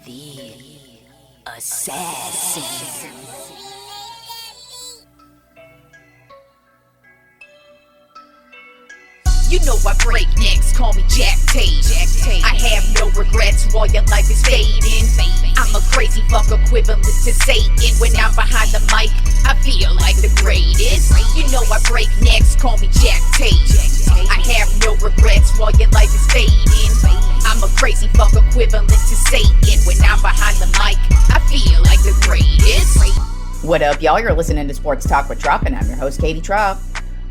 The assassin. You know I break necks, call me Jack Tate. I have no regrets while your life is fading. I'm a crazy fuck equivalent to Satan. When I'm behind the mic, I feel like the greatest. You know I break necks, call me Jack Tate. I have no regrets while your life is fading. I'm a crazy fuck equivalent to Satan. When I'm behind the mic, I feel like the greatest. What up, y'all? You're listening to Sports Talk with Tropp, and I'm your host, Katie Tropp.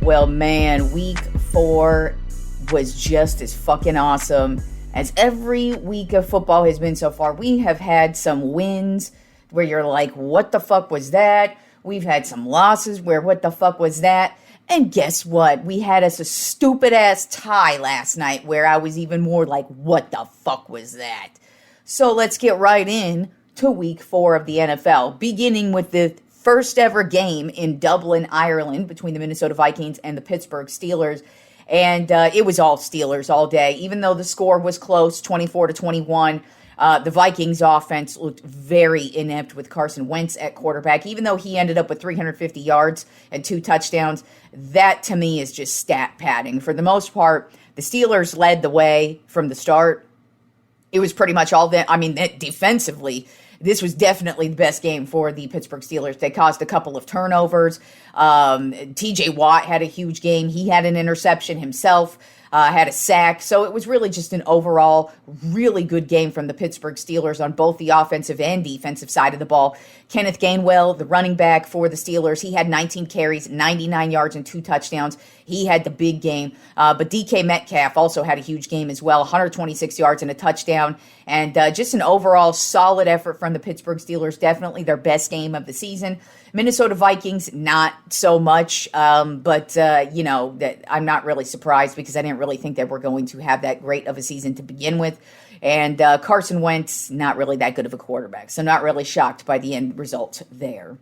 Well, man, week 4 was just as fucking awesome as every week of football has been so far. We have had some wins where you're like, what the fuck was that? We've had some losses where, what the fuck was that? And guess what? We had us a stupid-ass tie last night where I was even more like, what the fuck was that? So let's get right in to week 4 of the NFL, beginning with the first ever game in Dublin, Ireland, between the Minnesota Vikings and the Pittsburgh Steelers. And it was all Steelers all day. Even though the score was close, 24-21, the Vikings offense looked very inept with Carson Wentz at quarterback. Even though he ended up with 350 yards and 2 touchdowns, that to me is just stat padding. For the most part, the Steelers led the way from the start. It was pretty much all that. I mean, defensively, this was definitely the best game for the Pittsburgh Steelers. They caused a couple of turnovers. TJ Watt had a huge game. He had an interception himself, had a sack. So it was really just an overall really good game from the Pittsburgh Steelers on both the offensive and defensive side of the ball. Kenneth Gainwell, the running back for the Steelers, he had 19 carries, 99 yards, and 2 touchdowns. He had the big game. But DK Metcalf also had a huge game as well, 126 yards and a touchdown. And just an overall solid effort from the Pittsburgh Steelers, definitely their best game of the season. Minnesota Vikings, not so much, but that I'm not really surprised because I didn't really think they were going to have that great of a season to begin with. And Carson Wentz, not really that good of a quarterback, so not really shocked by the end result there.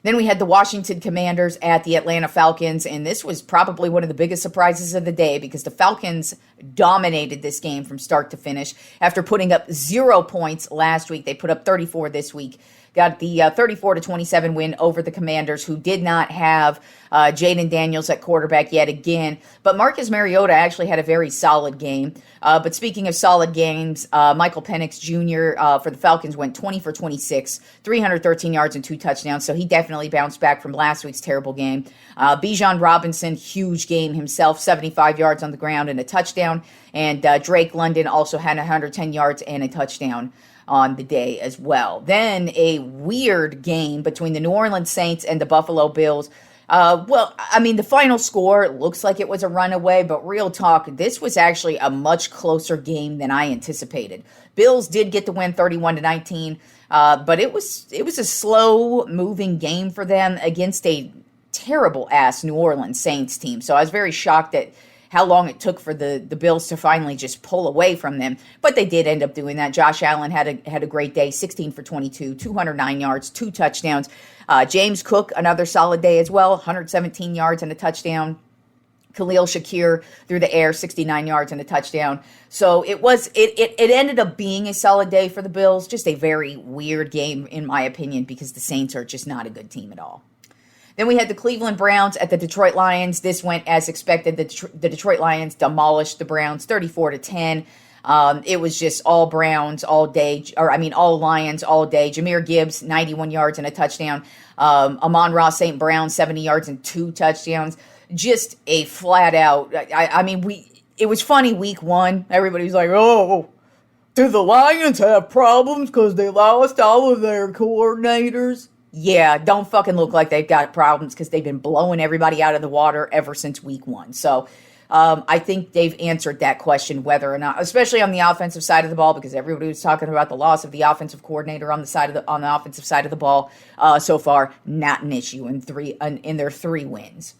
Then we had the Washington Commanders at the Atlanta Falcons, and this was probably one of the biggest surprises of the day because the Falcons dominated this game from start to finish. After putting up 0 points last week, they put up 34 this week. Got the 34-27 win over the Commanders, who did not have Jaden Daniels at quarterback yet again. But Marcus Mariota actually had a very solid game. But speaking of solid games, Michael Penix Jr. For the Falcons went 20 for 26, 313 yards and 2 touchdowns. So he definitely bounced back from last week's terrible game. Bijan Robinson, huge game himself, 75 yards on the ground and a touchdown. And Drake London also had 110 yards and a touchdown on the day as well. Then a weird game between the New Orleans Saints and the Buffalo Bills. The final score looks like it was a runaway, but real talk, this was actually a much closer game than I anticipated. Bills did get the win 31-19, but it was a slow-moving game for them against a terrible-ass New Orleans Saints team. So I was very shocked at how long it took for the Bills to finally just pull away from them. But they did end up doing that. Josh Allen had a great day, 16 for 22, 209 yards, 2 touchdowns. James Cook, another solid day as well, 117 yards and a touchdown. Khalil Shakir through the air, 69 yards and a touchdown. So it ended up being a solid day for the Bills. Just a very weird game, in my opinion, because the Saints are just not a good team at all. Then we had the Cleveland Browns at the Detroit Lions. This went as expected. The Detroit Lions demolished the Browns 34-10. It was just all Browns all day, all Lions all day. Jahmyr Gibbs, 91 yards and a touchdown. Amon-Ra St. Brown, 70 yards and 2 touchdowns. Just a flat out. It was funny week 1. Everybody was like, oh, do the Lions have problems because they lost all of their coordinators? Yeah, don't fucking look like they've got problems because they've been blowing everybody out of the water ever since week 1. So I think they've answered that question whether or not, especially on the offensive side of the ball, because everybody was talking about the loss of the offensive coordinator on the offensive side of the ball. So far, not an issue in their 3 wins.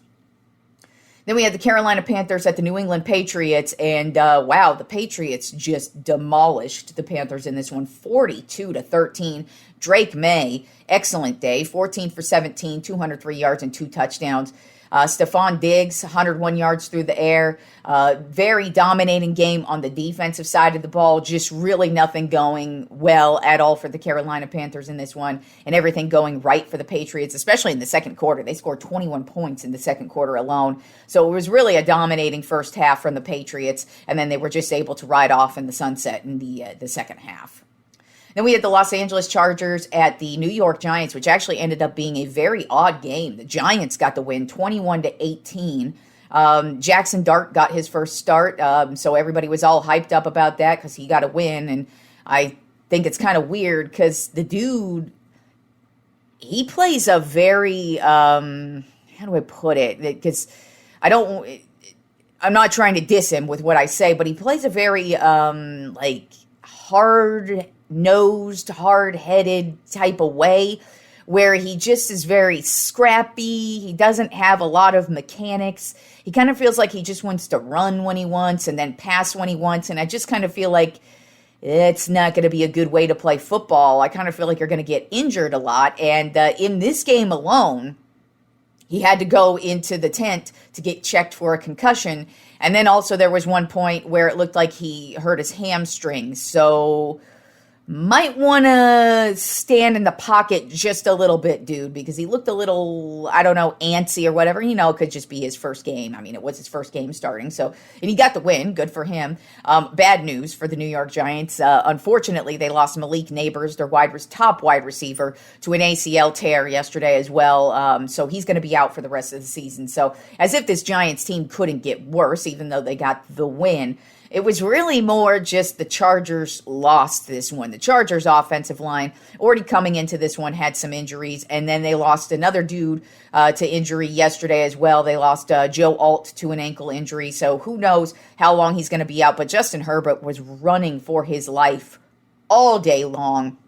Then we had the Carolina Panthers at the New England Patriots, and the Patriots just demolished the Panthers in this one, 42-13. Drake May, excellent day, 14 for 17, 203 yards and 2 touchdowns. Stephon Diggs, 101 yards through the air. Very dominating game on the defensive side of the ball. Just really nothing going well at all for the Carolina Panthers in this one, and everything going right for the Patriots, especially in the second quarter. They scored 21 points in the second quarter alone. So it was really a dominating first half from the Patriots, and then they were just able to ride off in the sunset in the second half. Then we had the Los Angeles Chargers at the New York Giants, which actually ended up being a very odd game. The Giants got the win 21-18. Jackson Dart got his first start, so everybody was all hyped up about that because he got a win. And I think it's kind of weird because the dude, he plays a very, how do I put it? Because I'm not trying to diss him with what I say, but he plays a very, hard-nosed, hard-headed type of way where he just is very scrappy. He doesn't have a lot of mechanics. He kind of feels like he just wants to run when he wants and then pass when he wants, and I just kind of feel like it's not going to be a good way to play football. I kind of feel like you're going to get injured a lot, and in this game alone, he had to go into the tent to get checked for a concussion. And then also there was one point where it looked like he hurt his hamstring. So might want to stand in the pocket just a little bit, dude, because he looked a little, I don't know, antsy or whatever. You know, it could just be his first game. I mean, it was his first game starting. So, and he got the win. Good for him. Bad news for the New York Giants. Unfortunately, they lost Malik Neighbors, their top wide receiver, to an ACL tear yesterday as well. So he's going to be out for the rest of the season. So as if this Giants team couldn't get worse, even though they got the win. It was really more just the Chargers lost this one. The Chargers offensive line already coming into this one had some injuries, and then they lost another dude to injury yesterday as well. They lost Joe Alt to an ankle injury, so who knows how long he's going to be out. But Justin Herbert was running for his life all day long,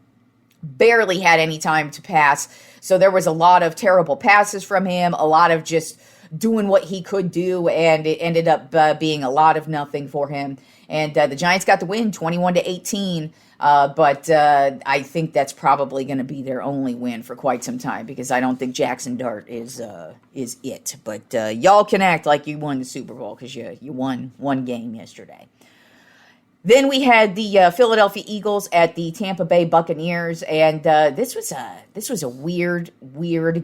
barely had any time to pass. So there was a lot of terrible passes from him, a lot of just doing what he could do, and it ended up being a lot of nothing for him. And the Giants got the win 21-18, but I think that's probably going to be their only win for quite some time, because I don't think Jackson Dart is it. But y'all can act like you won the Super Bowl because you won one game yesterday. Then we had the Philadelphia Eagles at the Tampa Bay Buccaneers, and this was a weird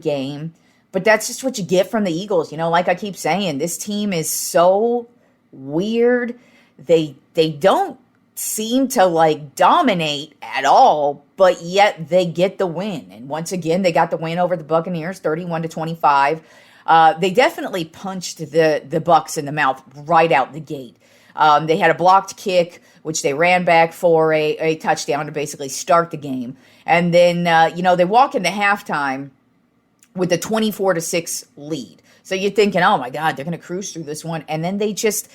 game. But that's just what you get from the Eagles. You know, like I keep saying, this team is so weird. They don't seem to, like, dominate at all, but yet they get the win. And once again, they got the win over the Buccaneers, 31-25. They definitely punched the Bucs in the mouth right out the gate. They had a blocked kick, which they ran back for a touchdown to basically start the game. And then, they walk into halftime with a 24-6 lead. So you're thinking, oh my God, they're going to cruise through this one. And then they just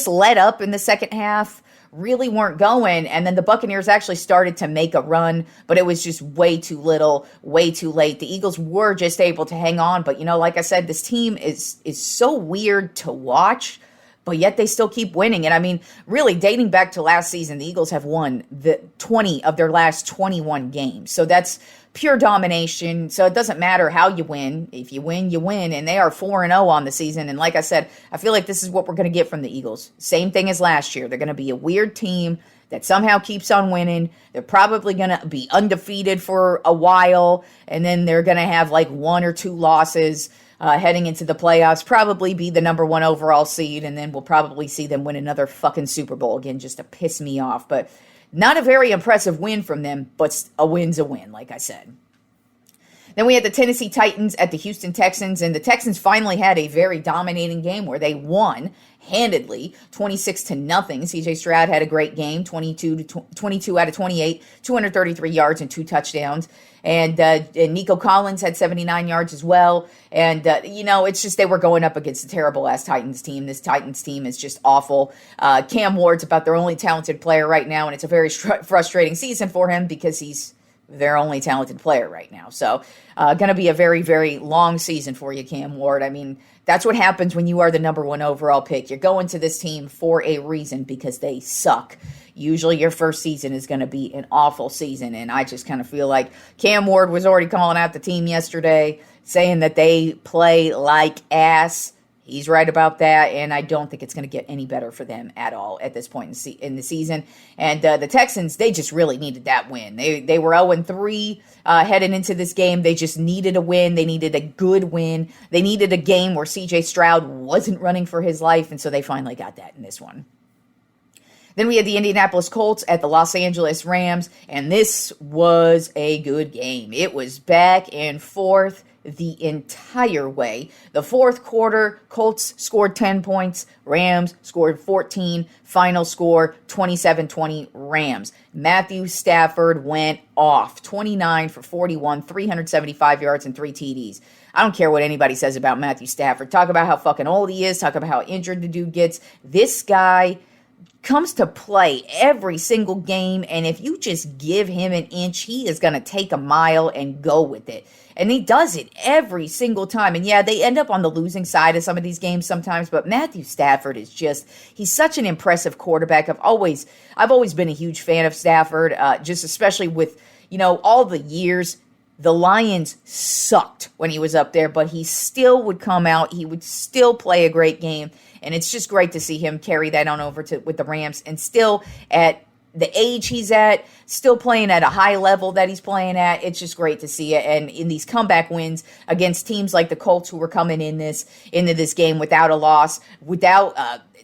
let up in the second half, really weren't going. And then the Buccaneers actually started to make a run, but it was just way too little, way too late. The Eagles were just able to hang on. But, like I said, this team is so weird to watch, but yet they still keep winning. And I mean, really dating back to last season, the Eagles have won the 20 of their last 21 games. So that's pure domination. So it doesn't matter how you win. If you win, you win. And they are 4-0 on the season. And like I said, I feel like this is what we're going to get from the Eagles. Same thing as last year. They're going to be a weird team that somehow keeps on winning. They're probably going to be undefeated for a while. And then they're going to have like 1 or 2 losses heading into the playoffs, probably be the number 1 overall seed. And then we'll probably see them win another fucking Super Bowl again, just to piss me off. But not a very impressive win from them, but a win's a win, like I said. Then we had the Tennessee Titans at the Houston Texans, and the Texans finally had a very dominating game where they won handedly, 26-0. CJ Stroud had a great game, 22 out of 28, 233 yards and 2 touchdowns. And Nico Collins had 79 yards as well. And, it's just they were going up against a terrible-ass Titans team. This Titans team is just awful. Cam Ward's about their only talented player right now, and it's a very frustrating season for him because he's their only talented player right now. So going to be a very, very long season for you, Cam Ward. I mean, that's what happens when you are the number 1 overall pick. You're going to this team for a reason because they suck. usually your first season is going to be an awful season. And I just kind of feel like Cam Ward was already calling out the team yesterday, saying that they play like ass. He's right about that, and I don't think it's going to get any better for them at all at this point in the season. And the Texans, they just really needed that win. They were 0-3 heading into this game. They just needed a win. They needed a good win. They needed a game where C.J. Stroud wasn't running for his life, and so they finally got that in this one. Then we had the Indianapolis Colts at the Los Angeles Rams, and this was a good game. It was back and forth the entire way. The fourth quarter, Colts scored 10 points, Rams scored 14, final score 27-20 Rams. Matthew Stafford went off, 29 for 41, 375 yards and 3 TDs. I don't care what anybody says about Matthew Stafford. Talk about how fucking old he is, talk about how injured the dude gets. This guy comes to play every single game, and if you just give him an inch, he is going to take a mile and go with it. And he does it every single time. And yeah, they end up on the losing side of some of these games sometimes, but Matthew Stafford is he's such an impressive quarterback. I've always been a huge fan of Stafford, just especially with, all the years. The Lions sucked when he was up there, but he still would come out. He would still play a great game. And it's just great to see him carry that on over with the Rams, and still at the age he's at, still playing at a high level that he's playing at. It's just great to see it. And in these comeback wins against teams like the Colts, who were coming into this game without a loss, without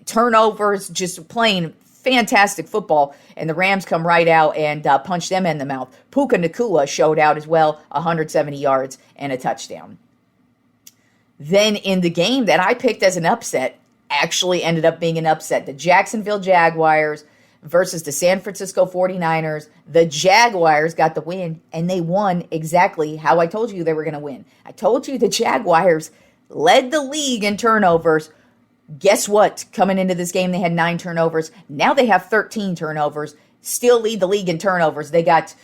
turnovers, just playing fantastic football, and the Rams come right out and punch them in the mouth. Puka Nacua showed out as well, 170 yards and a touchdown. Then in the game that I picked as an upset, actually ended up being an upset. The Jacksonville Jaguars versus the San Francisco 49ers. The Jaguars got the win, and they won exactly how I told you they were going to win. I told you the Jaguars led the league in turnovers. Guess what? Coming into this game, they had 9 turnovers. Now they have 13 turnovers. Still lead the league in turnovers. They got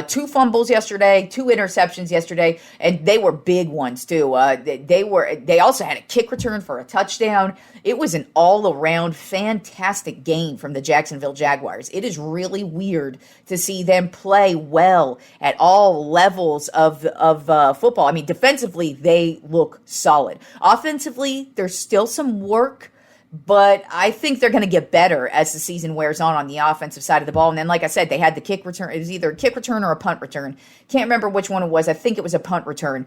2 fumbles yesterday, 2 interceptions yesterday, and they were big ones too. They also had a kick return for a touchdown. It was an all-around fantastic game from the Jacksonville Jaguars. It is really weird to see them play well at all levels of football. I mean, defensively, they look solid. Offensively, there's still some work, but I think they're going to get better as the season wears on the offensive side of the ball. And then, like I said, they had the kick return. It was either a kick return or a punt return. Can't remember which one it was. I think it was a punt return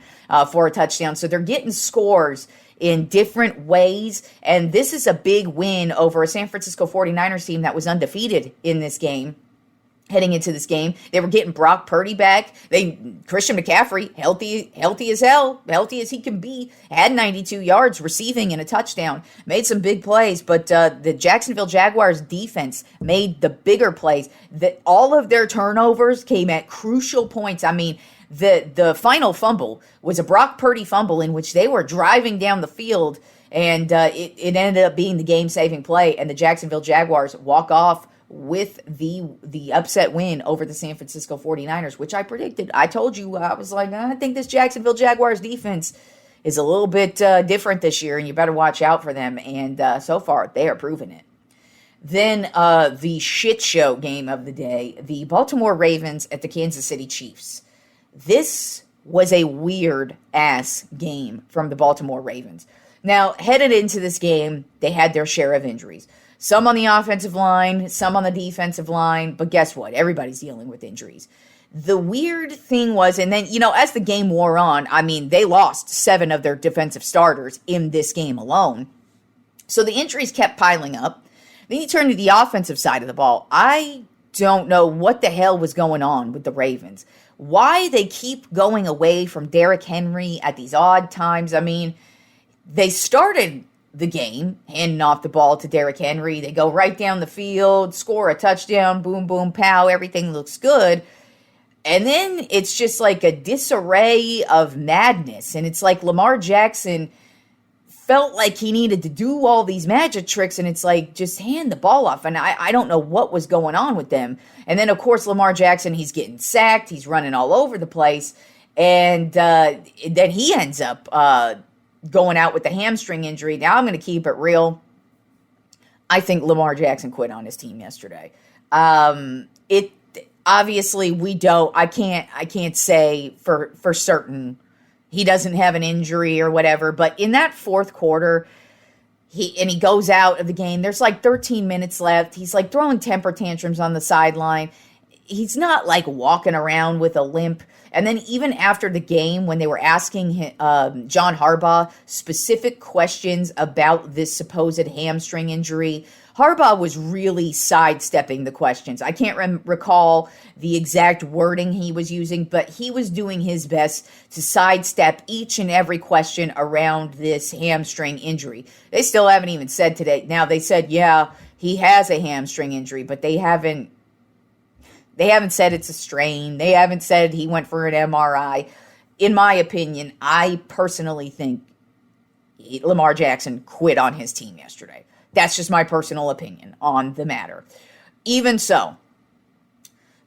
for a touchdown. So they're getting scores in different ways. And this is a big win over a San Francisco 49ers team that was undefeated in this game. Heading into this game, they were getting Brock Purdy back. Christian McCaffrey, healthy as hell, healthy as he can be, had 92 yards receiving and a touchdown. Made some big plays, but the Jacksonville Jaguars defense made the bigger plays. All of their turnovers came at crucial points. I mean, the final fumble was a Brock Purdy fumble in which they were driving down the field, and it ended up being the game-saving play, and the Jacksonville Jaguars walk off with the upset win over the San Francisco 49ers, which I predicted. I told you, I was like, I think this Jacksonville Jaguars defense is a little bit different this year, and you better watch out for them. And so far, they are proving it. Then the shit show game of the day, the Baltimore Ravens at the Kansas City Chiefs. This was a weird-ass game from the Baltimore Ravens. Now, headed into this game, they had their share of injuries. Some on the offensive line, some on the defensive line, but guess what? Everybody's dealing with injuries. The weird thing was, and then, as the game wore on, I mean, they lost 7 of their defensive starters in this game alone. So the injuries kept piling up. Then you turn to the offensive side of the ball. I don't know what the hell was going on with the Ravens. Why they keep going away from Derrick Henry at these odd times. I mean, they started the game, handing off the ball to Derrick Henry. They go right down the field, score a touchdown, boom, boom, pow, everything looks good. And then it's just like a disarray of madness. And it's like Lamar Jackson felt like he needed to do all these magic tricks, and it's like, just hand the ball off. And I don't know what was going on with them. And then, of course, Lamar Jackson, he's getting sacked. He's running all over the place. And then he ends up going out with the hamstring injury. Now I'm going to keep it real. I think Lamar Jackson quit on his team yesterday. It obviously we don't. I can't say for certain he doesn't have an injury or whatever. But in that fourth quarter, he goes out of the game. There's like 13 minutes left. He's like throwing temper tantrums on the sideline. He's not like walking around with a limp. And then even after the game, when they were asking John Harbaugh specific questions about this supposed hamstring injury, Harbaugh was really sidestepping the questions. I can't recall the exact wording he was using, but he was doing his best to sidestep each and every question around this hamstring injury. They still haven't even said today. Now, they said, yeah, he has a hamstring injury, but they haven't said it's a strain. They haven't said he went for an MRI. In my opinion, I personally think Lamar Jackson quit on his team yesterday. That's just my personal opinion on the matter. Even so,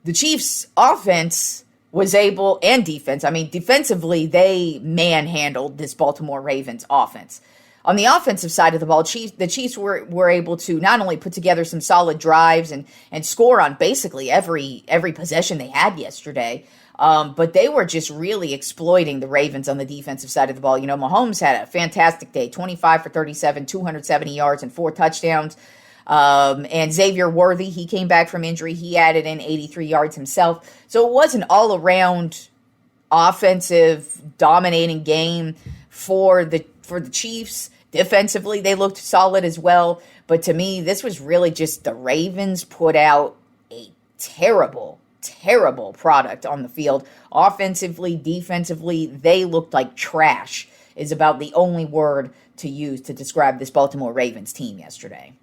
the Chiefs' offense was able, and defense, defensively, they manhandled this Baltimore Ravens offense. On the offensive side of the ball, the Chiefs were able to not only put together some solid drives and score on basically every possession they had yesterday, but they were just really exploiting the Ravens on the defensive side of the ball. You know, Mahomes had a fantastic day, 25 for 37, 270 yards and 4 touchdowns. And Xavier Worthy, he came back from injury. He added in 83 yards himself. So it was an all-around offensive dominating game for the Chiefs. Defensively, they looked solid as well. But to me, this was really just the Ravens put out a terrible product on the field. Offensively, defensively, they looked like trash is about the only word to use to describe this Baltimore Ravens team yesterday.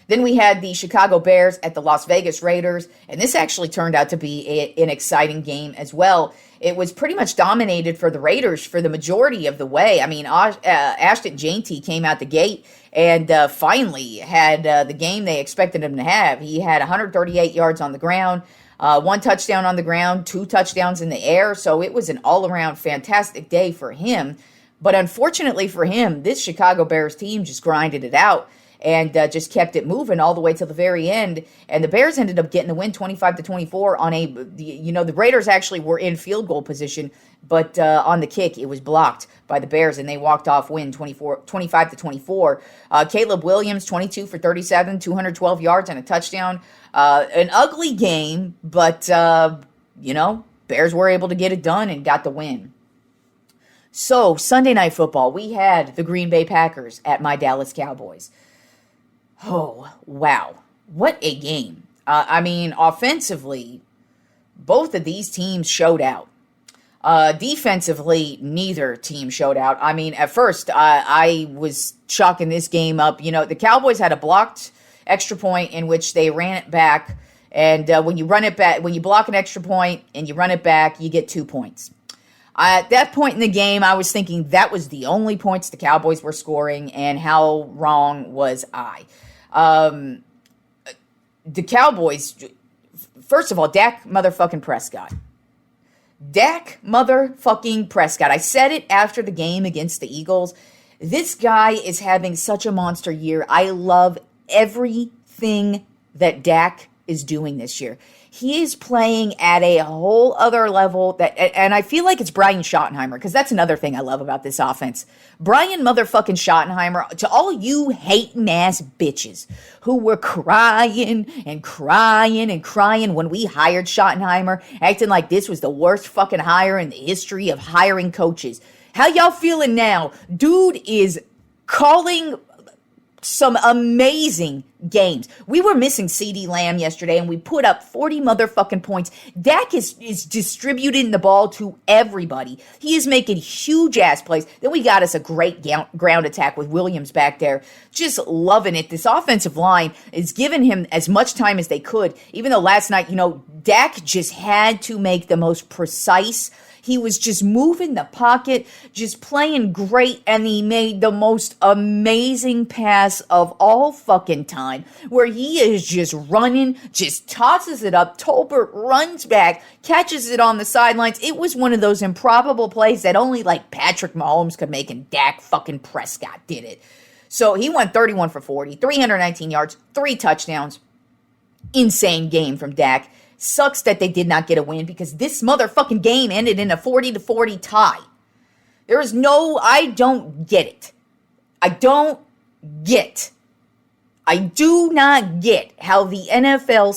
Then we had the Chicago Bears at the Las Vegas Raiders, and this actually turned out to be an exciting game as well. It was pretty much dominated for the Raiders for the majority of the way. I mean, Ashton Jeanty came out the gate and finally had the game they expected him to have. He had 138 yards on the ground, 1 touchdown on the ground, 2 touchdowns in the air. So it was an all-around fantastic day for him. But unfortunately for him, this Chicago Bears team just grinded it out and just kept it moving all the way till the very end. And the Bears ended up getting the win 25-24 on the Raiders actually were in field goal position, but on the kick, it was blocked by the Bears, and they walked off win 25-24. Caleb Williams, 22 for 37, 212 yards and a touchdown. An ugly game, but, Bears were able to get it done and got the win. So, Sunday Night Football, we had the Green Bay Packers at my Dallas Cowboys. Oh, wow. What a game. Offensively, both of these teams showed out. Defensively, neither team showed out. At first, I was chalking this game up. You know, the Cowboys had a blocked extra point in which they ran it back. And when you block an extra point and you run it back, you get 2 points. At that point in the game, I was thinking that was the only points the Cowboys were scoring, and how wrong was I? The Cowboys, first of all, Dak motherfucking Prescott. I said it after the game against the Eagles. This guy is having such a monster year. I love everything that Dak is doing this year. He is playing at a whole other level and I feel like it's Brian Schottenheimer, because that's another thing I love about this offense. Brian motherfucking Schottenheimer, to all you hating ass bitches who were crying when we hired Schottenheimer, acting like this was the worst fucking hire in the history of hiring coaches. How y'all feeling now? Dude is calling some amazing games. We were missing CeeDee Lamb yesterday, and we put up 40 motherfucking points. Dak is distributing the ball to everybody. He is making huge ass plays. Then we got us a great ground attack with Williams back there. Just loving it. This offensive line is giving him as much time as they could. Even though last night, Dak just had to make the most precise. He was just moving the pocket, just playing great, and he made the most amazing pass of all fucking time, where he is just running, just tosses it up. Tolbert runs back, catches it on the sidelines. It was one of those improbable plays that only Patrick Mahomes could make, and Dak fucking Prescott did it. So he went 31 for 40, 319 yards, 3 touchdowns. insane game from Dak. Sucks that they did not get a win because this motherfucking game ended in a 40-40 tie. I don't get it. I do not get how the NFL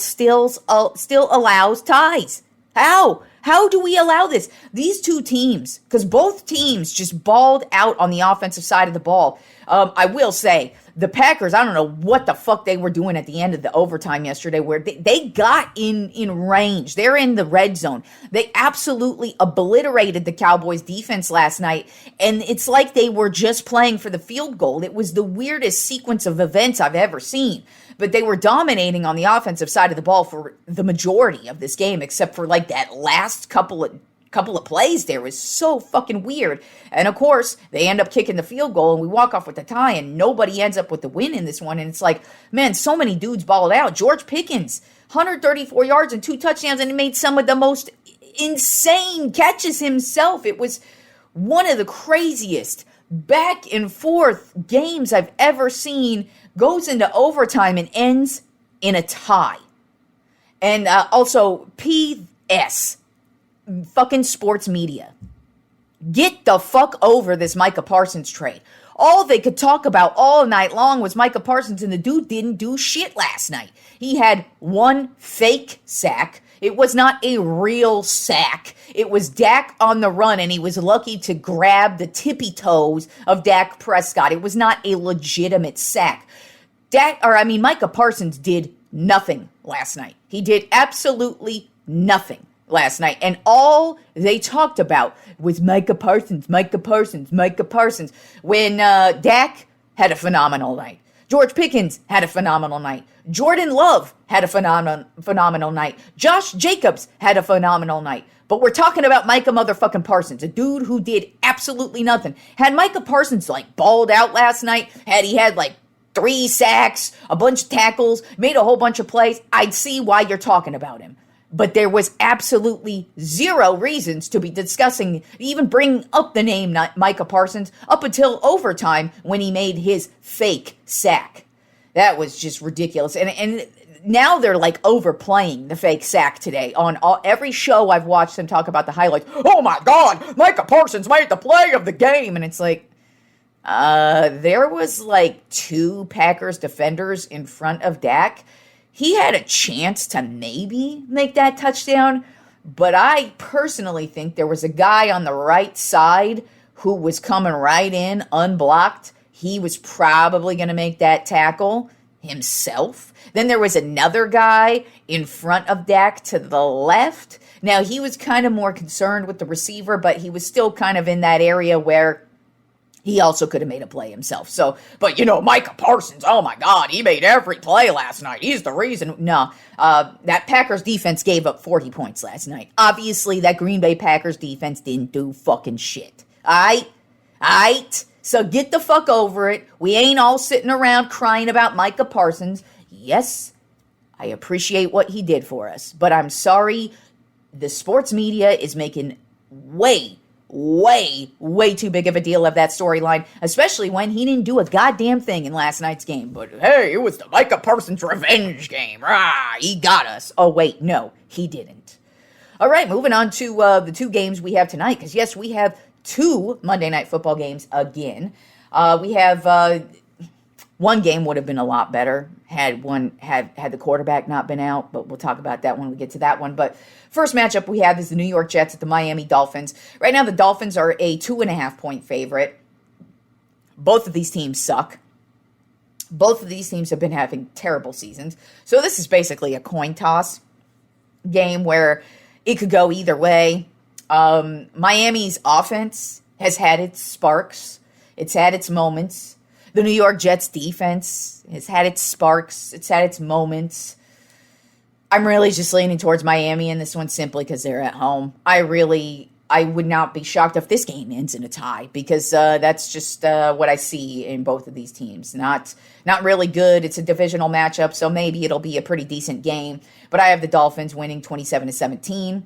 still allows ties. How do we allow this? These two teams, because both teams just balled out on the offensive side of the ball. I will say, the Packers, I don't know what the fuck they were doing at the end of the overtime yesterday where they got in range. They're in the red zone. They absolutely obliterated the Cowboys defense last night, and it's like they were just playing for the field goal. It was the weirdest sequence of events I've ever seen. But they were dominating on the offensive side of the ball for the majority of this game, except for like that last couple of plays there was so fucking weird. And of course, they end up kicking the field goal and we walk off with the tie and nobody ends up with the win in this one. And it's like, man, so many dudes balled out. George Pickens, 134 yards and 2 touchdowns, and he made some of the most insane catches himself. It was one of the craziest back and forth games I've ever seen. Goes into overtime and ends in a tie. And also, P.S. fucking sports media. Get the fuck over this Micah Parsons trade. All they could talk about all night long was Micah Parsons, and the dude didn't do shit last night. He had one fake sack. It was not a real sack. It was Dak on the run, and he was lucky to grab the tippy toes of Dak Prescott. It was not a legitimate sack. Micah Parsons did nothing last night. He did absolutely nothing last night. And all they talked about was Micah Parsons. When Dak had a phenomenal night. George Pickens had a phenomenal night. Jordan Love had a phenomenal night. Josh Jacobs had a phenomenal night. But we're talking about Micah motherfucking Parsons, a dude who did absolutely nothing. Had Micah Parsons balled out last night, had 3 sacks, a bunch of tackles, made a whole bunch of plays, I'd see why you're talking about him. But there was absolutely zero reasons to be discussing, even bringing up the name Micah Parsons up until overtime when he made his fake sack. That was just ridiculous. And now they're overplaying the fake sack today. On every show I've watched them talk about the highlights. Oh my God, Micah Parsons made the play of the game. And it's there was 2 Packers defenders in front of Dak. He had a chance to maybe make that touchdown, but I personally think there was a guy on the right side who was coming right in unblocked. He was probably going to make that tackle himself. Then there was another guy in front of Dak to the left. Now, he was kind of more concerned with the receiver, but he was still kind of in that area where he also could have made a play himself. But Micah Parsons, oh my God, he made every play last night. He's the reason. No, that Packers defense gave up 40 points last night. Obviously, that Green Bay Packers defense didn't do fucking shit. Aight? So get the fuck over it. We ain't all sitting around crying about Micah Parsons. Yes, I appreciate what he did for us, but I'm sorry, the sports media is making way too big of a deal of that storyline, especially when he didn't do a goddamn thing in last night's game. But hey, it was the Micah Parsons revenge game. Rah, he got us. Oh wait, no, he didn't. All right, moving on to the 2 games we have tonight, because yes, we have 2 Monday Night Football games again. We have one game would have been a lot better had the quarterback not been out, but we'll talk about that when we get to that one. But first matchup we have is the New York Jets at the Miami Dolphins. Right now, the Dolphins are a 2.5-point favorite. Both of these teams suck. Both of these teams have been having terrible seasons. So this is basically a coin toss game where it could go either way. Miami's offense has had its sparks. It's had its moments. The New York Jets defense has had its sparks. It's had its moments. I'm really just leaning towards Miami in this one simply because they're at home. I would not be shocked if this game ends in a tie because that's just what I see in both of these teams. Not really good. It's a divisional matchup, so maybe it'll be a pretty decent game. But I have the Dolphins winning 27-17.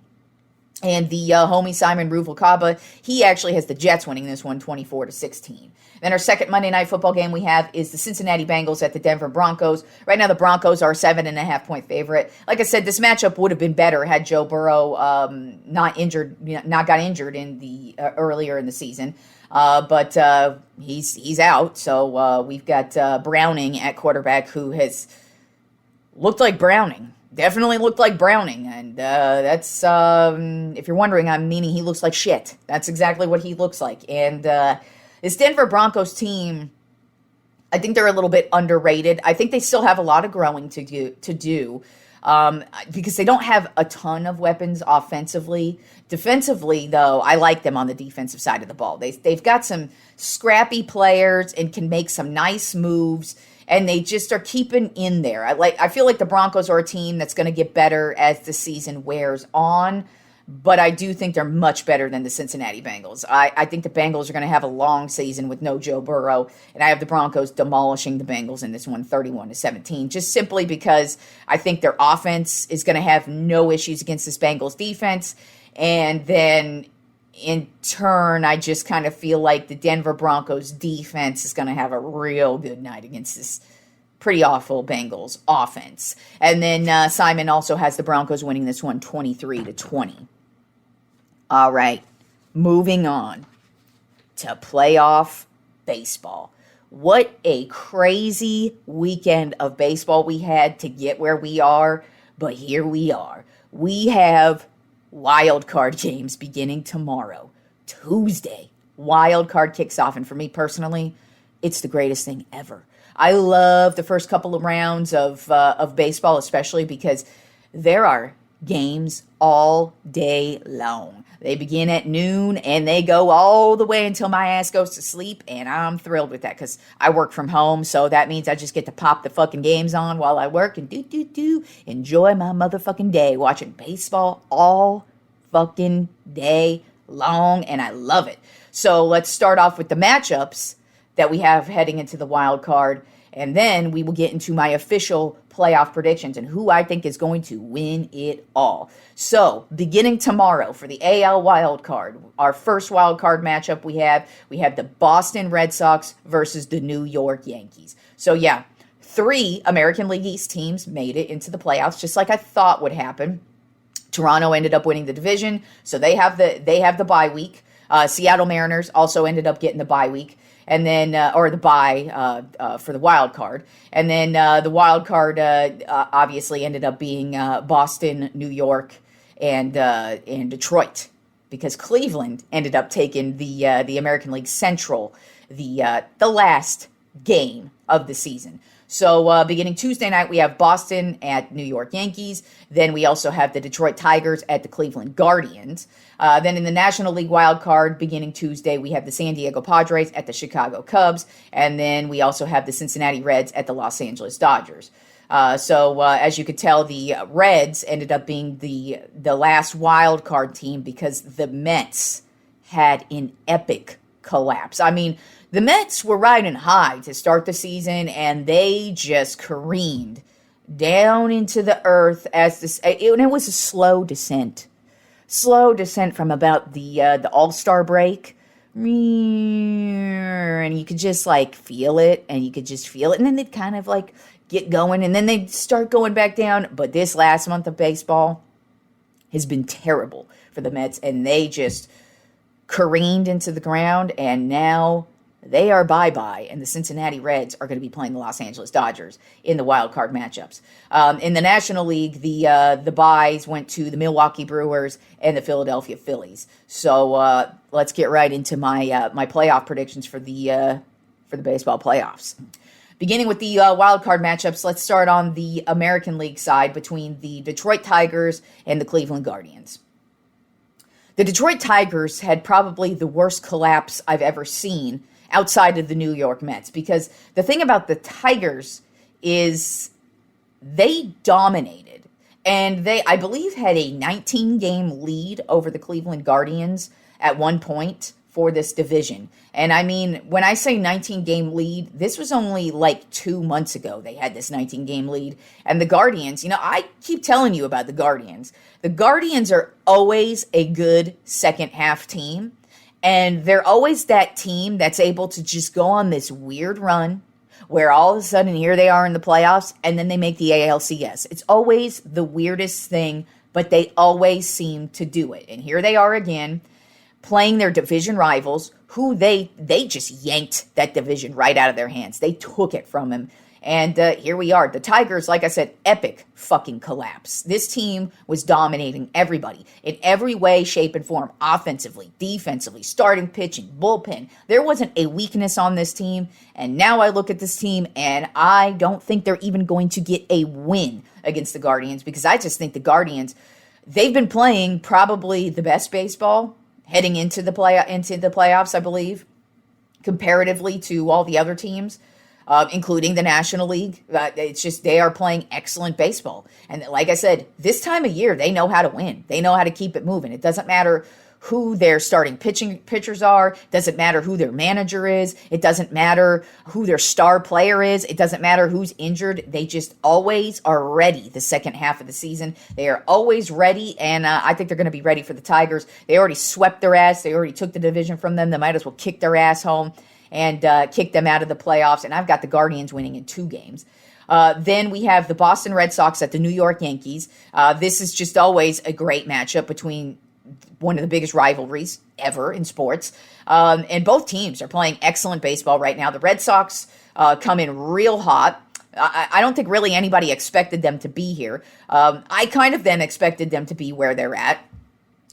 And the homie Simon Ruvalcaba, he actually has the Jets winning this one 24-16. Then our second Monday Night Football game we have is the Cincinnati Bengals at the Denver Broncos. Right now the Broncos are a 7.5-point favorite. Like I said, this matchup would have been better had Joe Burrow not got injured in the earlier in the season. But he's out, so we've got Browning at quarterback, who has looked like Browning. Definitely looked like Browning, and that's, if you're wondering, I'm meaning he looks like shit. That's exactly what he looks like. And this Denver Broncos team, I think they're a little bit underrated. I think they still have a lot of growing to do because they don't have a ton of weapons offensively. Defensively, though, I like them on the defensive side of the ball. They've got some scrappy players and can make some nice moves, and they just are keeping in there. I feel like the Broncos are a team that's going to get better as the season wears on, but I do think they're much better than the Cincinnati Bengals. I think the Bengals are going to have a long season with no Joe Burrow, and I have the Broncos demolishing the Bengals in this one 31-17, just simply because I think their offense is going to have no issues against this Bengals defense, and then in turn, I just kind of feel like the Denver Broncos defense is going to have a real good night against this pretty awful Bengals offense. And then Simon also has the Broncos winning this one 23-20. All right, moving on to playoff baseball. What a crazy weekend of baseball we had to get where we are, but here we are. We have wild card games beginning tomorrow, Tuesday. Wild card kicks off, and for me personally, it's the greatest thing ever. I love the first couple of rounds of baseball, especially because there are games all day long. They begin at noon and they go all the way until my ass goes to sleep, and I'm thrilled with that because I work from home, so that means I just get to pop the fucking games on while I work and enjoy my motherfucking day watching baseball all fucking day long, and I love it. So let's start off with the matchups that we have heading into the wild card, and then we will get into my official playoff predictions and who I think is going to win it all. So, beginning tomorrow for the AL wild card, our first wild card matchup we have the Boston Red Sox versus the New York Yankees. So yeah, 3 American League East teams made it into the playoffs, just like I thought would happen. Toronto ended up winning the division, so they have the bye week. Seattle Mariners also ended up getting the bye week, and then or the bye for the wild card, and then the wild card obviously ended up being Boston, New York, and Detroit, because Cleveland ended up taking the American League Central, the last game of the season. So beginning Tuesday night, we have Boston at New York Yankees. Then we also have the Detroit Tigers at the Cleveland Guardians. Then in the National League wild card, beginning Tuesday, we have the San Diego Padres at the Chicago Cubs. And then we also have the Cincinnati Reds at the Los Angeles Dodgers. So as you could tell, the Reds ended up being the last wild card team because the Mets had an epic collapse. I mean, the Mets were riding high to start the season, and they just careened down into the earth and it was a slow descent from about the All-Star break, and you could just feel it, and then they'd kind of get going, and then they'd start going back down. But this last month of baseball has been terrible for the Mets, and they just careened into the ground, and now they are bye-bye, and the Cincinnati Reds are going to be playing the Los Angeles Dodgers in the wild card matchups. In the National League, the byes went to the Milwaukee Brewers and the Philadelphia Phillies. So let's get right into my my playoff predictions for the baseball playoffs. Beginning with the wild card matchups, let's start on the American League side between the Detroit Tigers and the Cleveland Guardians. The Detroit Tigers had probably the worst collapse I've ever seen outside of the New York Mets, because the thing about the Tigers is they dominated, and they, I believe, had a 19-game lead over the Cleveland Guardians at one point for this division. And I mean, when I say 19-game lead, this was only like 2 months ago they had this 19-game lead. And the Guardians, I keep telling you about the Guardians. The Guardians are always a good second half team. And they're always that team that's able to just go on this weird run where all of a sudden here they are in the playoffs and then they make the ALCS. It's always the weirdest thing, but they always seem to do it. And here they are again, playing their division rivals, who they just yanked that division right out of their hands. They took it from them. And here we are. The Tigers, like I said, epic fucking collapse. This team was dominating everybody in every way, shape, and form. Offensively, defensively, starting pitching, bullpen. There wasn't a weakness on this team. And now I look at this team and I don't think they're even going to get a win against the Guardians, because I just think the Guardians, they've been playing probably the best baseball heading into the playoffs, I believe, comparatively to all the other teams. Including the National League. It's just they are playing excellent baseball. And like I said, this time of year, they know how to win. They know how to keep it moving. It doesn't matter who their starting pitchers are. It doesn't matter who their manager is. It doesn't matter who their star player is. It doesn't matter who's injured. They just always are ready the second half of the season. They are always ready, and I think they're going to be ready for the Tigers. They already swept their ass. They already took the division from them. They might as well kick their ass home and kick them out of the playoffs. And I've got the Guardians winning in 2 games. Then we have the Boston Red Sox at the New York Yankees. This is just always a great matchup between one of the biggest rivalries ever in sports. And both teams are playing excellent baseball right now. The Red Sox come in real hot. I don't think really anybody expected them to be here. I kind of then expected them to be where they're at.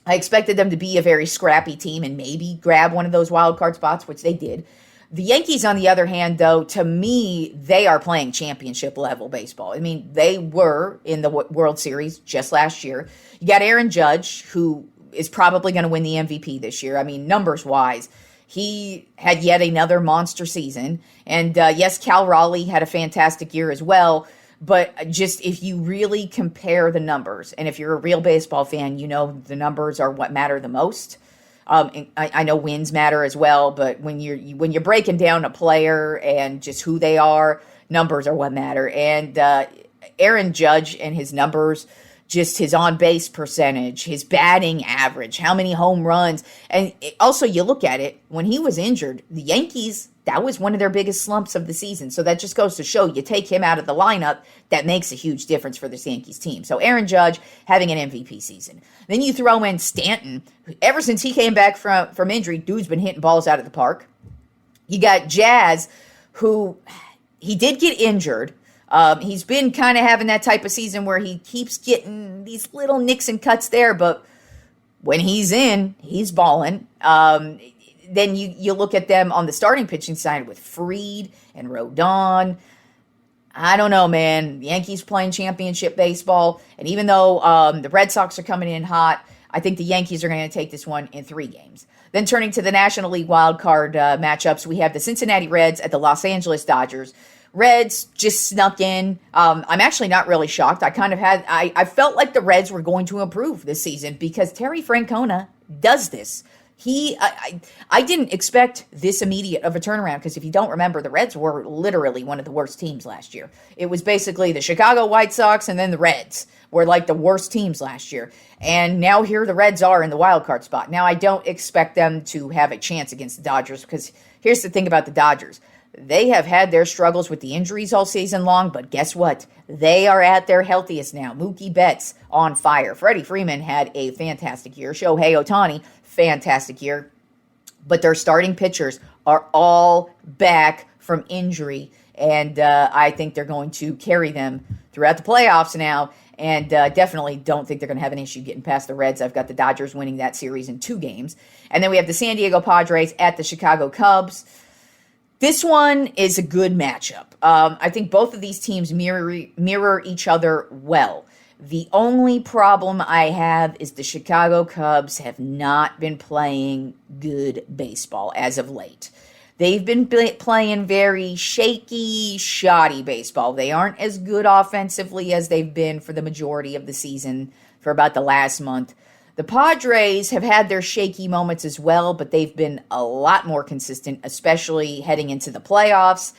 I expected them to be a very scrappy team and maybe grab one of those wild card spots, which they did. The Yankees, on the other hand, though, to me, they are playing championship level baseball. I mean, they were in the World Series just last year. You got Aaron Judge, who is probably going to win the MVP this year. I mean, numbers wise, he had yet another monster season. And yes, Cal Raleigh had a fantastic year as well. But just if you really compare the numbers, and if you're a real baseball fan, you know the numbers are what matter the most. And I know wins matter as well, but when you're breaking down a player and just who they are, numbers are what matter. And Aaron Judge and his numbers, just his on-base percentage, his batting average, how many home runs. And also you look at it, when he was injured, the Yankees, that was one of their biggest slumps of the season. So that just goes to show you take him out of the lineup, that makes a huge difference for this Yankees team. So Aaron Judge having an MVP season. Then you throw in Stanton. Ever since he came back from injury, dude's been hitting balls out of the park. You got Jazz, who he did get injured. He's been kind of having that type of season where he keeps getting these little nicks and cuts there, but when he's in, he's balling. Then you look at them on the starting pitching side with Fried and Rodon. I don't know, man. The Yankees playing championship baseball, and even though the Red Sox are coming in hot, I think the Yankees are going to take this one in 3 games. Then turning to the National League wild card matchups, we have the Cincinnati Reds at the Los Angeles Dodgers. Reds just snuck in. I'm actually not really shocked. I felt like the Reds were going to improve this season because Terry Francona does this. I didn't expect this immediate of a turnaround because if you don't remember, the Reds were literally one of the worst teams last year. It was basically the Chicago White Sox and then the Reds were like the worst teams last year. And now here the Reds are in the wild card spot. Now I don't expect them to have a chance against the Dodgers because here's the thing about the Dodgers. They have had their struggles with the injuries all season long, but guess what? They are at their healthiest now. Mookie Betts on fire. Freddie Freeman had a fantastic year. Shohei Ohtani, fantastic year. But their starting pitchers are all back from injury, and I think they're going to carry them throughout the playoffs now, and definitely don't think they're going to have an issue getting past the Reds. I've got the Dodgers winning that series in 2 games. And then we have the San Diego Padres at the Chicago Cubs. This one is a good matchup. I think both of these teams mirror each other well. The only problem I have is the Chicago Cubs have not been playing good baseball as of late. They've been playing very shaky, shoddy baseball. They aren't as good offensively as they've been for the majority of the season, for about the last month. The Padres have had their shaky moments as well, but they've been a lot more consistent, especially heading into the playoffs.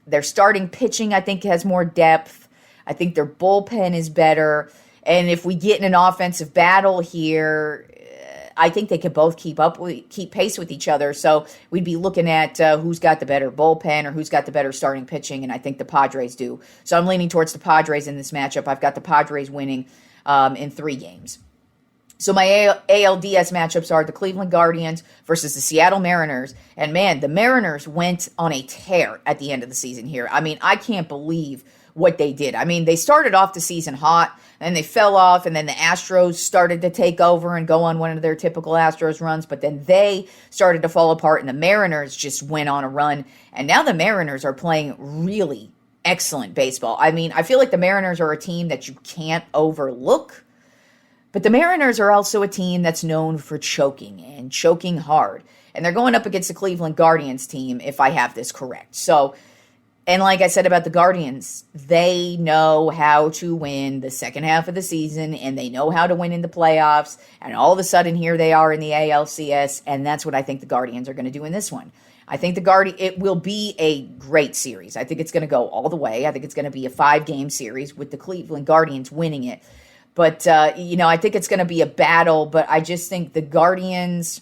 Their starting pitching, I think, has more depth. I think their bullpen is better. And if we get in an offensive battle here, I think they could both keep pace with each other. So we'd be looking at who's got the better bullpen or who's got the better starting pitching, and I think the Padres do. So I'm leaning towards the Padres in this matchup. I've got the Padres winning in 3 games. So my ALDS matchups are the Cleveland Guardians versus the Seattle Mariners. And man, the Mariners went on a tear at the end of the season here. I mean, I can't believe what they did. I mean, they started off the season hot, and they fell off, and then the Astros started to take over and go on one of their typical Astros runs, but then they started to fall apart, and the Mariners just went on a run. And now the Mariners are playing really excellent baseball. I mean, I feel like the Mariners are a team that you can't overlook. But the Mariners are also a team that's known for choking and choking hard. And they're going up against the Cleveland Guardians team, if I have this correct. So, and like I said about the Guardians, they know how to win the second half of the season, and they know how to win in the playoffs. And all of a sudden, here they are in the ALCS, and that's what I think the Guardians are going to do in this one. I think it will be a great series. I think it's going to go all the way. I think it's going to be a 5-game series with the Cleveland Guardians winning it. But, I think it's going to be a battle, but I just think the Guardians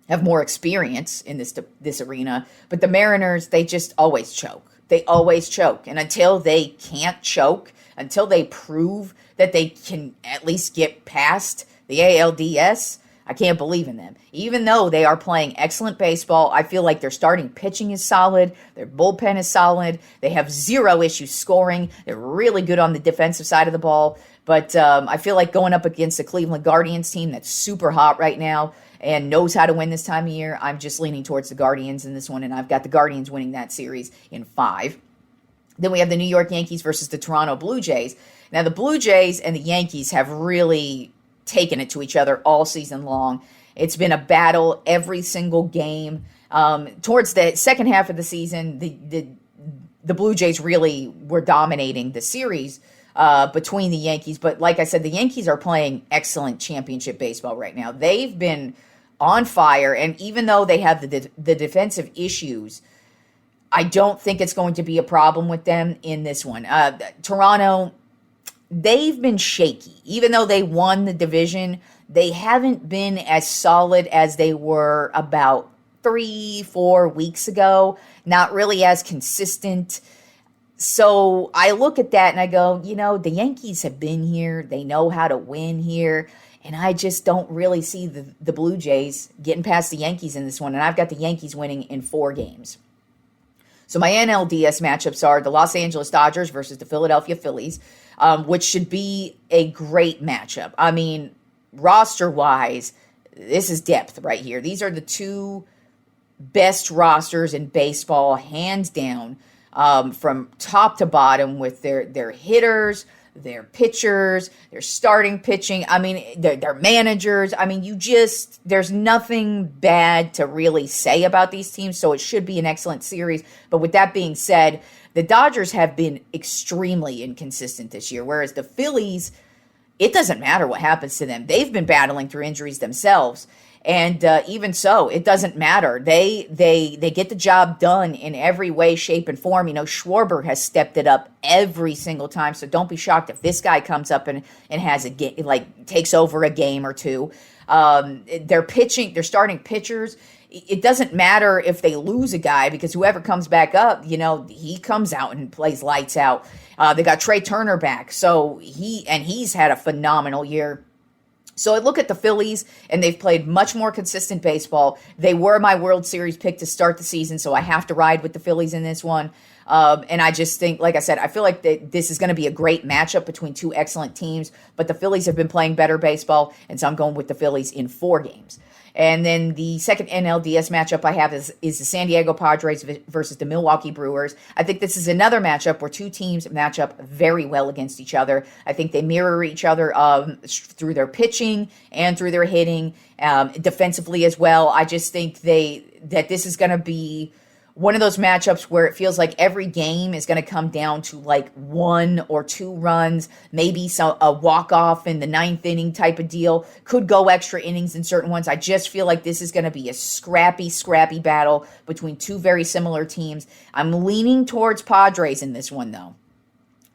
have more experience in this arena. But the Mariners, they just always choke. They always choke. And until they can't choke, until they prove that they can at least get past the ALDS, I can't believe in them. Even though they are playing excellent baseball, I feel like their starting pitching is solid. Their bullpen is solid. They have zero issues scoring. They're really good on the defensive side of the ball. But I feel like going up against the Cleveland Guardians team that's super hot right now and knows how to win this time of year, I'm just leaning towards the Guardians in this one, and I've got the Guardians winning that series in 5. Then we have the New York Yankees versus the Toronto Blue Jays. Now, the Blue Jays and the Yankees have really taken it to each other all season long. It's been a battle every single game. Towards the second half of the season, the Blue Jays really were dominating the series between the Yankees. But like I said, the Yankees are playing excellent championship baseball right now. They've been on fire, and even though they have the defensive issues, I don't think it's going to be a problem with them in this one. Toronto, they've been shaky. Even though they won the division, they haven't been as solid as they were about 3-4 weeks ago. Not really as consistent. So I look at that and I go, the Yankees have been here. They know how to win here. And I just don't really see the Blue Jays getting past the Yankees in this one. And I've got the Yankees winning in 4 games. So my NLDS matchups are the Los Angeles Dodgers versus the Philadelphia Phillies, which should be a great matchup. I mean, roster-wise, this is depth right here. These are the 2 best rosters in baseball, hands down, from top to bottom, with their hitters, their pitchers, their starting pitching. I mean, their managers. I mean, there's nothing bad to really say about these teams, so it should be an excellent series. But with that being said, the Dodgers have been extremely inconsistent this year, whereas the Phillies, it doesn't matter what happens to them. They've been battling through injuries themselves. And even so, it doesn't matter. They get the job done in every way, shape, and form. Schwarber has stepped it up every single time. So don't be shocked if this guy comes up and has a game, takes over a game or 2. Their pitching, their starting pitchers, it doesn't matter if they lose a guy, because whoever comes back up, he comes out and plays lights out. They got Trey Turner back, so he's had a phenomenal year. So I look at the Phillies, and they've played much more consistent baseball. They were my World Series pick to start the season, so I have to ride with the Phillies in this one. And I just think, like I said, I feel like this is going to be a great matchup between 2 excellent teams, but the Phillies have been playing better baseball, and so I'm going with the Phillies in 4 games. And then the second NLDS matchup I have is the San Diego Padres versus the Milwaukee Brewers. I think this is another matchup where 2 teams match up very well against each other. I think they mirror each other through their pitching and through their hitting, defensively as well. I just think that this is going to be one of those matchups where it feels like every game is going to come down to like 1 or 2 runs, maybe a walk-off in the 9th inning type of deal. Could go extra innings in certain ones. I just feel like this is going to be a scrappy battle between two very similar teams. I'm leaning towards Padres in this one, though.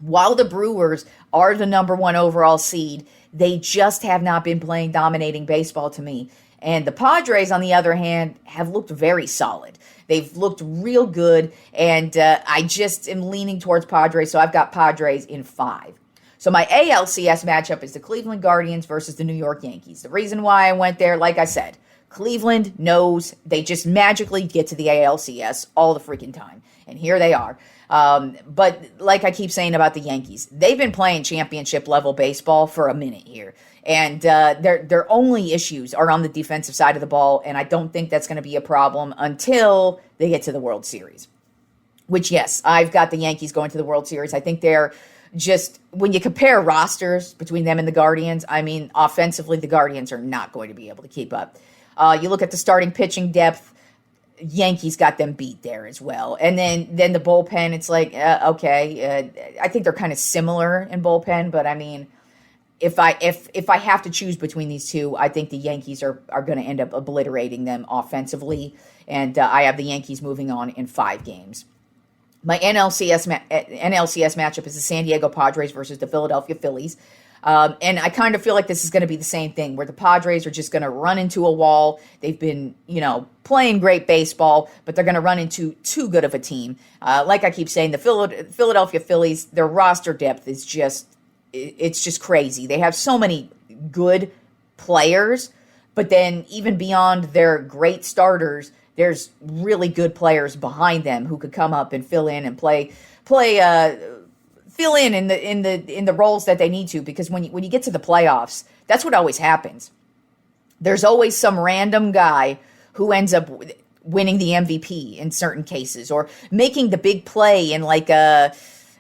While the Brewers are the number 1 overall seed, they just have not been playing dominating baseball to me. And the Padres, on the other hand, have looked very solid. They've looked real good, and I just am leaning towards Padres, so I've got Padres in 5. So my ALCS matchup is the Cleveland Guardians versus the New York Yankees. The reason why I went there, like I said, Cleveland knows they just magically get to the ALCS all the freaking time. And here they are. But like I keep saying about the Yankees, they've been playing championship level baseball for a minute here. And their only issues are on the defensive side of the ball, and I don't think that's going to be a problem until they get to the World Series. Which, yes, I've got the Yankees going to the World Series. I think they're just, when you compare rosters between them and the Guardians, I mean, offensively, the Guardians are not going to be able to keep up. You look at the starting pitching depth, Yankees got them beat there as well. And then the bullpen, it's like, okay, I think they're kind of similar in bullpen, but I mean, if I have to choose between these two, I think the Yankees are going to end up obliterating them offensively, and I have the Yankees moving on in 5 games. My NLCS matchup is the San Diego Padres versus the Philadelphia Phillies. And I kind of feel like this is going to be the same thing, where the Padres are just going to run into a wall. They've been, playing great baseball, but they're going to run into too good of a team. Like I keep saying, the Philadelphia Phillies, their roster depth is it's just crazy. They have so many good players, but then even beyond their great starters, there's really good players behind them who could come up and fill in and fill in the roles that they need to, because when you get to the playoffs, that's what always happens. There's always some random guy who ends up winning the MVP in certain cases, or making the big play in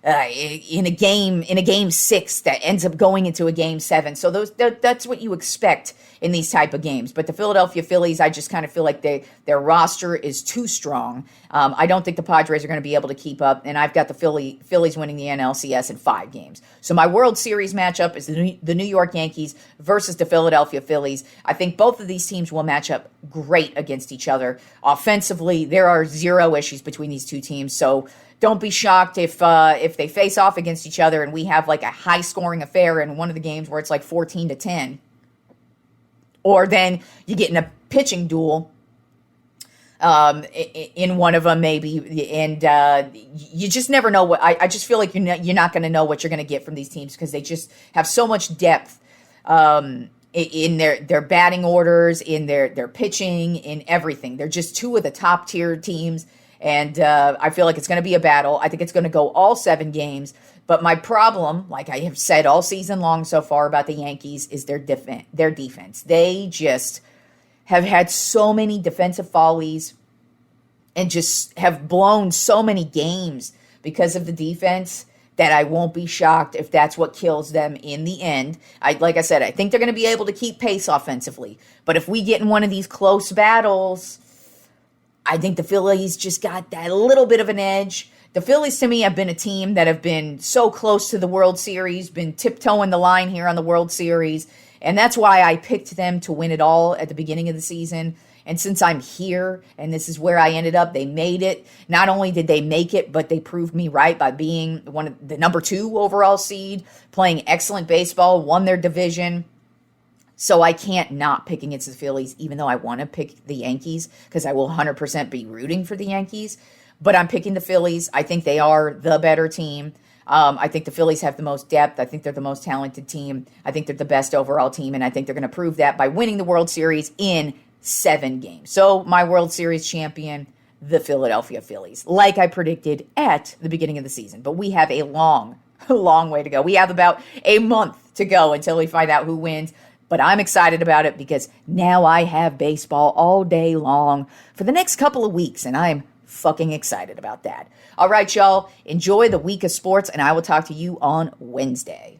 in a game 6 that ends up going into a game 7. So that's what you expect in these type of games. But the Philadelphia Phillies, I just kind of feel like their roster is too strong. I don't think the Padres are going to be able to keep up, and I've got the Phillies winning the NLCS in 5 games. So my World Series matchup is the New York Yankees versus the Philadelphia Phillies. I think both of these teams will match up great against each other. Offensively, there are 0 issues between these two teams, so don't be shocked if they face off against each other and we have like a high-scoring affair in one of the games where it's like 14-10. Or then you get in a pitching duel in one of them maybe, and you just never know what. I just feel like you're not going to know what you're going to get from these teams, because they just have so much depth in their batting orders, in their pitching, in everything. They're just 2 of the top tier teams. And I feel like it's going to be a battle. I think it's going to go all 7 games. But my problem, like I have said all season long so far about the Yankees, is their defense. They just have had so many defensive follies and just have blown so many games because of the defense that I won't be shocked if that's what kills them in the end. Like I said, I think they're going to be able to keep pace offensively. But if we get in one of these close battles, I think the Phillies just got that little bit of an edge. The Phillies, to me, have been a team that have been so close to the World Series, been tiptoeing the line here on the World Series, and that's why I picked them to win it all at the beginning of the season. And since I'm here, and this is where I ended up, they made it. Not only did they make it, but they proved me right by being one of the number 2 overall seed, playing excellent baseball, won their division. So I can't not pick against the Phillies, even though I want to pick the Yankees, because I will 100% be rooting for the Yankees. But I'm picking the Phillies. I think they are the better team. I think the Phillies have the most depth. I think they're the most talented team. I think they're the best overall team, and I think they're going to prove that by winning the World Series in 7 games. So my World Series champion, the Philadelphia Phillies, like I predicted at the beginning of the season. But we have a long way to go. We have about a month to go until we find out who wins. But I'm excited about it because now I have baseball all day long for the next couple of weeks, and I'm fucking excited about that. All right, y'all, enjoy the week of sports, and I will talk to you on Wednesday.